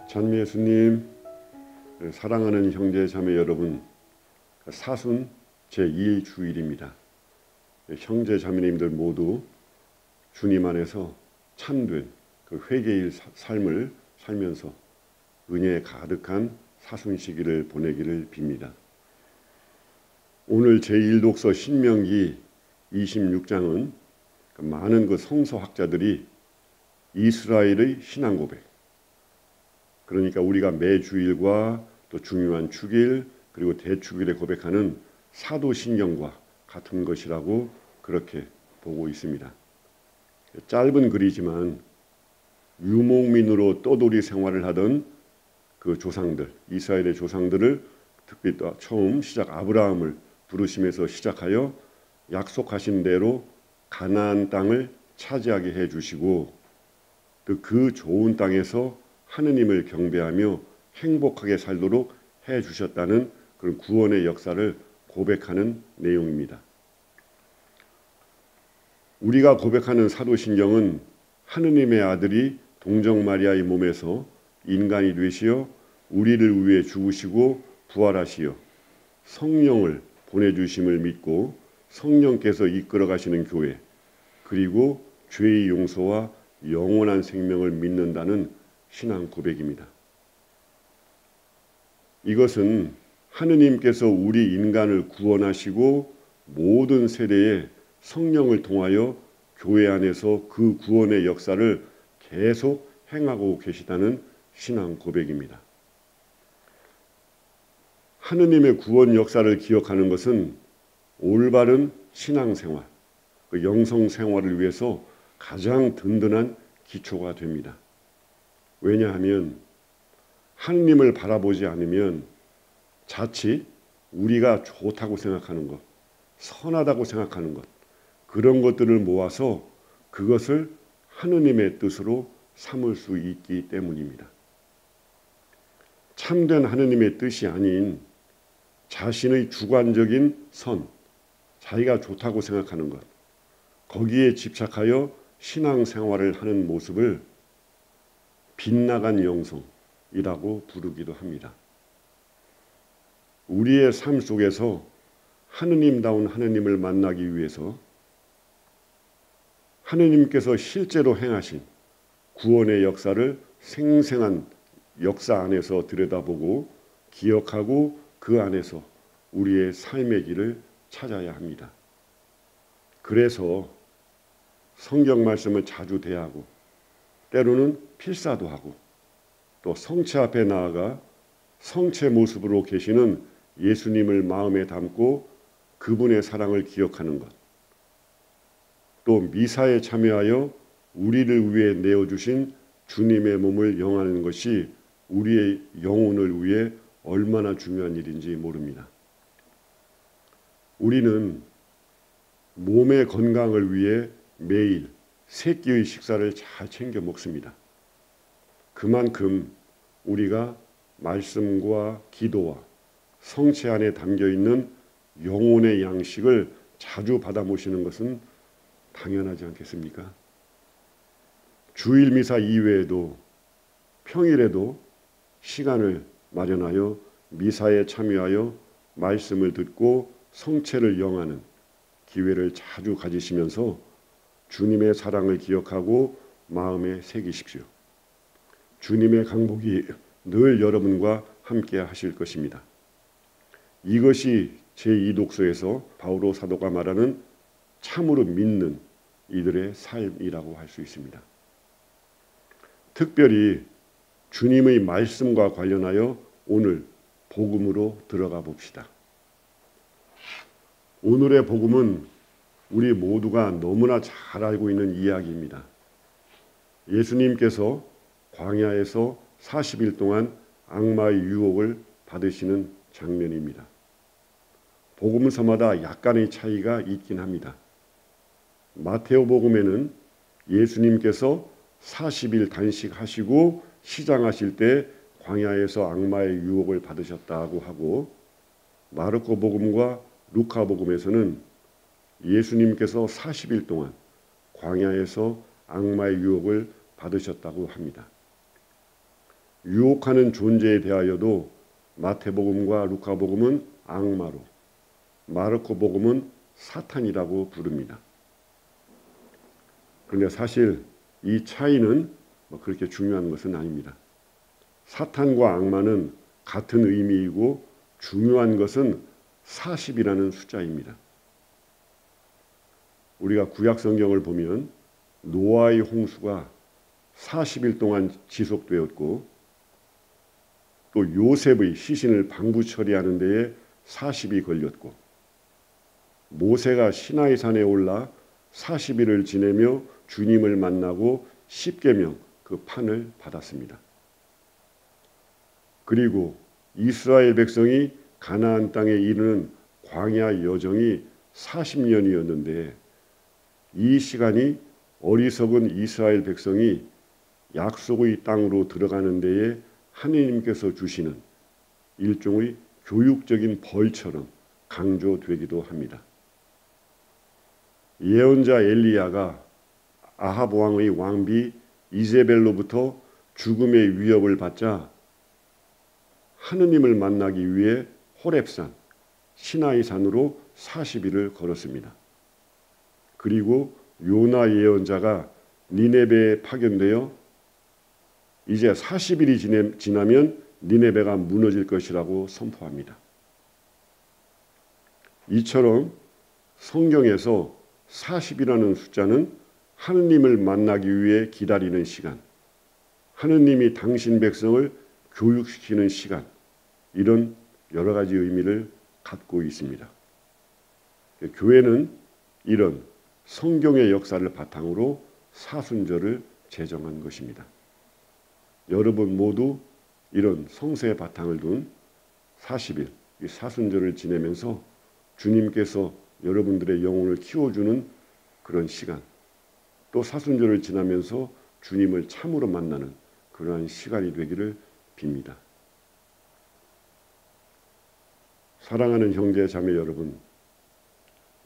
찬미 예수님, 사랑하는 형제 자매 여러분, 사순 제2주일입니다. 형제 자매님들 모두 주님 안에서 참된 그 회개의 삶을 살면서 은혜에 가득한 사순 시기를 보내기를 빕니다. 오늘 제1독서 신명기 26장은 많은 그 성서학자들이 이스라엘의 신앙 고백, 그러니까 우리가 매 주일과 또 중요한 축일 그리고 대축일에 고백하는 사도신경과 같은 것이라고 그렇게 보고 있습니다. 짧은 글이지만 유목민으로 떠돌이 생활을 하던 그 조상들, 이스라엘의 조상들을 특히 또 처음 시작 아브라함을 부르심에서 시작하여 약속하신 대로 가나안 땅을 차지하게 해주시고 또 그 좋은 땅에서 하느님을 경배하며 행복하게 살도록 해주셨다는 그런 구원의 역사를 고백하는 내용입니다. 우리가 고백하는 사도신경은 하느님의 아들이 동정 마리아의 몸에서 인간이 되시어 우리를 위해 죽으시고 부활하시어 성령을 보내주심을 믿고 성령께서 이끌어 가시는 교회, 그리고 죄의 용서와 영원한 생명을 믿는다는 신앙 고백입니다. 이것은 하느님께서 우리 인간을 구원하시고 모든 세대에 성령을 통하여 교회 안에서 그 구원의 역사를 계속 행하고 계시다는 신앙 고백입니다. 하느님의 구원 역사를 기억하는 것은 올바른 신앙생활, 그 영성생활을 위해서 가장 든든한 기초가 됩니다. 왜냐하면 하느님을 바라보지 않으면 자칫 우리가 좋다고 생각하는 것, 선하다고 생각하는 것, 그런 것들을 모아서 그것을 하느님의 뜻으로 삼을 수 있기 때문입니다. 참된 하느님의 뜻이 아닌 자신의 주관적인 선, 자기가 좋다고 생각하는 것, 거기에 집착하여 신앙생활을 하는 모습을 빗나간 영성이라고 부르기도 합니다. 우리의 삶 속에서 하느님다운 하느님을 만나기 위해서 하느님께서 실제로 행하신 구원의 역사를 생생한 역사 안에서 들여다보고 기억하고 그 안에서 우리의 삶의 길을 찾아야 합니다. 그래서 성경 말씀을 자주 대하고 때로는 필사도 하고 또 성체 앞에 나아가 성체 모습으로 계시는 예수님을 마음에 담고 그분의 사랑을 기억하는 것, 또 미사에 참여하여 우리를 위해 내어주신 주님의 몸을 영하는 것이 우리의 영혼을 위해 얼마나 중요한 일인지 모릅니다. 우리는 몸의 건강을 위해 매일 세 끼의 식사를 잘 챙겨 먹습니다. 그만큼 우리가 말씀과 기도와 성체 안에 담겨있는 영혼의 양식을 자주 받아 모시는 것은 당연하지 않겠습니까? 주일 미사 이외에도 평일에도 시간을 마련하여 미사에 참여하여 말씀을 듣고 성체를 영하는 기회를 자주 가지시면서 주님의 사랑을 기억하고 마음에 새기십시오. 주님의 강복이 늘 여러분과 함께 하실 것입니다. 이것이 제2독서에서 바오로 사도가 말하는 참으로 믿는 이들의 삶이라고 할 수 있습니다. 특별히 주님의 말씀과 관련하여 오늘 복음으로 들어가 봅시다. 오늘의 복음은 우리 모두가 너무나 잘 알고 있는 이야기입니다. 예수님께서 광야에서 40일 동안 악마의 유혹을 받으시는 장면입니다. 복음서마다 약간의 차이가 있긴 합니다. 마테오 복음에는 예수님께서 40일 단식하시고 시장하실 때 광야에서 악마의 유혹을 받으셨다고 하고, 마르코 복음과 루카 복음에서는 예수님께서 40일 동안 광야에서 악마의 유혹을 받으셨다고 합니다. 유혹하는 존재에 대하여도 마태복음과 루카복음은 악마로, 마르코복음은 사탄이라고 부릅니다. 그런데 사실 이 차이는 그렇게 중요한 것은 아닙니다. 사탄과 악마는 같은 의미이고 중요한 것은 40이라는 숫자입니다. 우리가 구약 성경을 보면 노아의 홍수가 40일 동안 지속되었고 또 요셉의 시신을 방부 처리하는 데에 40이 걸렸고 모세가 시나이산에 올라 40일을 지내며 주님을 만나고 십계명 그 판을 받았습니다. 그리고 이스라엘 백성이 가나안 땅에 이르는 광야 여정이 40년이었는데 이 시간이 어리석은 이스라엘 백성이 약속의 땅으로 들어가는 데에 하느님께서 주시는 일종의 교육적인 벌처럼 강조되기도 합니다. 예언자 엘리야가 아합 왕의 왕비 이세벨로부터 죽음의 위협을 받자 하느님을 만나기 위해 호렙산 시나이산으로 40일을 걸었습니다. 그리고 요나 예언자가 니네베에 파견되어 이제 40일이 지나면 니네베가 무너질 것이라고 선포합니다. 이처럼 성경에서 40이라는 숫자는 하느님을 만나기 위해 기다리는 시간, 하느님이 당신 백성을 교육시키는 시간, 이런 여러 가지 의미를 갖고 있습니다. 교회는 이런 성경의 역사를 바탕으로 사순절을 제정한 것입니다. 여러분 모두 이런 성서의 바탕을 둔 40일 이 사순절을 지내면서 주님께서 여러분들의 영혼을 키워주는 그런 시간, 또 사순절을 지나면서 주님을 참으로 만나는 그러한 시간이 되기를 빕니다. 사랑하는 형제 자매 여러분,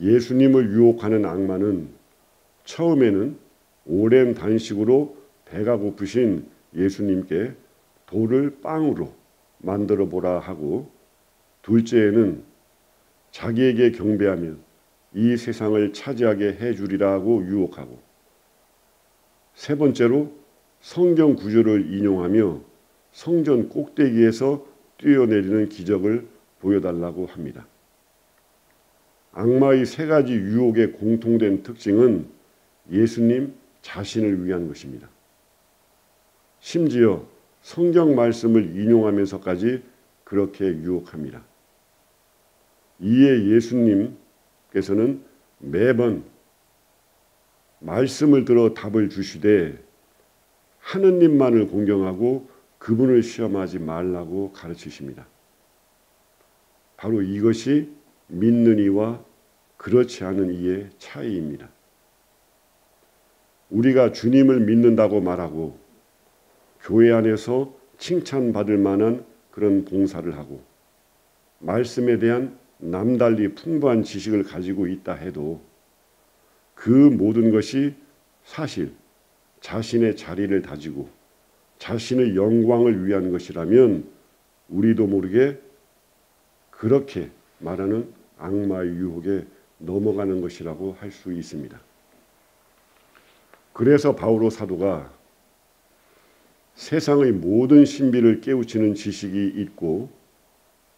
예수님을 유혹하는 악마는 처음에는 오랜 단식으로 배가 고프신 예수님께 돌을 빵으로 만들어 보라 하고, 둘째에는 자기에게 경배하면 이 세상을 차지하게 해주리라고 유혹하고, 세 번째로 성경 구절을 인용하며 성전 꼭대기에서 뛰어내리는 기적을 보여달라고 합니다. 악마의 세 가지 유혹의 공통된 특징은 예수님 자신을 위한 것입니다. 심지어 성경 말씀을 인용하면서까지 그렇게 유혹합니다. 이에 예수님께서는 매번 말씀을 들어 답을 주시되 하느님만을 공경하고 그분을 시험하지 말라고 가르치십니다. 바로 이것이 믿는 이와 그렇지 않은 이의 차이입니다. 우리가 주님을 믿는다고 말하고 교회 안에서 칭찬받을 만한 그런 봉사를 하고 말씀에 대한 남달리 풍부한 지식을 가지고 있다 해도 그 모든 것이 사실 자신의 자리를 다지고 자신의 영광을 위한 것이라면 우리도 모르게 그렇게 말하는 악마의 유혹에 넘어가는 것이라고 할 수 있습니다. 그래서 바오로 사도가 세상의 모든 신비를 깨우치는 지식이 있고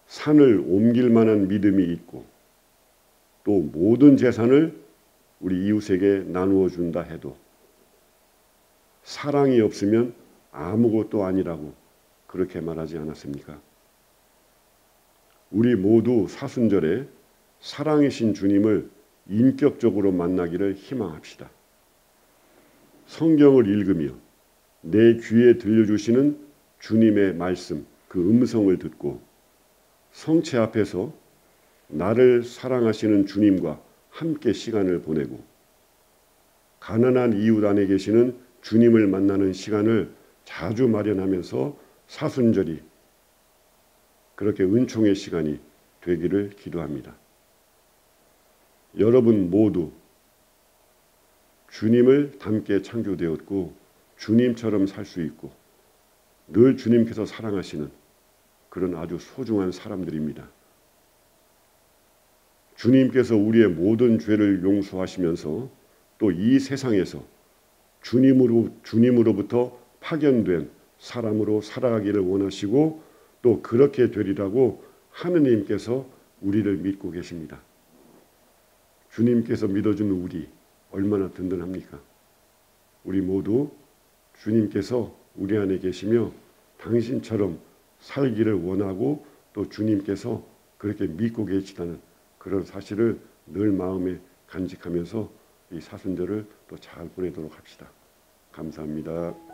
산을 옮길 만한 믿음이 있고 또 모든 재산을 우리 이웃에게 나누어 준다 해도 사랑이 없으면 아무것도 아니라고 그렇게 말하지 않았습니까? 우리 모두 사순절에 사랑이신 주님을 인격적으로 만나기를 희망합시다. 성경을 읽으며 내 귀에 들려주시는 주님의 말씀, 그 음성을 듣고 성체 앞에서 나를 사랑하시는 주님과 함께 시간을 보내고 가난한 이웃 안에 계시는 주님을 만나는 시간을 자주 마련하면서 사순절이 그렇게 은총의 시간이 되기를 기도합니다. 여러분 모두 주님을 닮게 창조되었고 주님처럼 살 수 있고 늘 주님께서 사랑하시는 그런 아주 소중한 사람들입니다. 주님께서 우리의 모든 죄를 용서하시면서 또 이 세상에서 주님으로부터 파견된 사람으로 살아가기를 원하시고 또 그렇게 되리라고 하느님께서 우리를 믿고 계십니다. 주님께서 믿어주는 우리 얼마나 든든합니까? 우리 모두 주님께서 우리 안에 계시며 당신처럼 살기를 원하고 또 주님께서 그렇게 믿고 계시다는 그런 사실을 늘 마음에 간직하면서 이 사순절을 또 잘 보내도록 합시다. 감사합니다.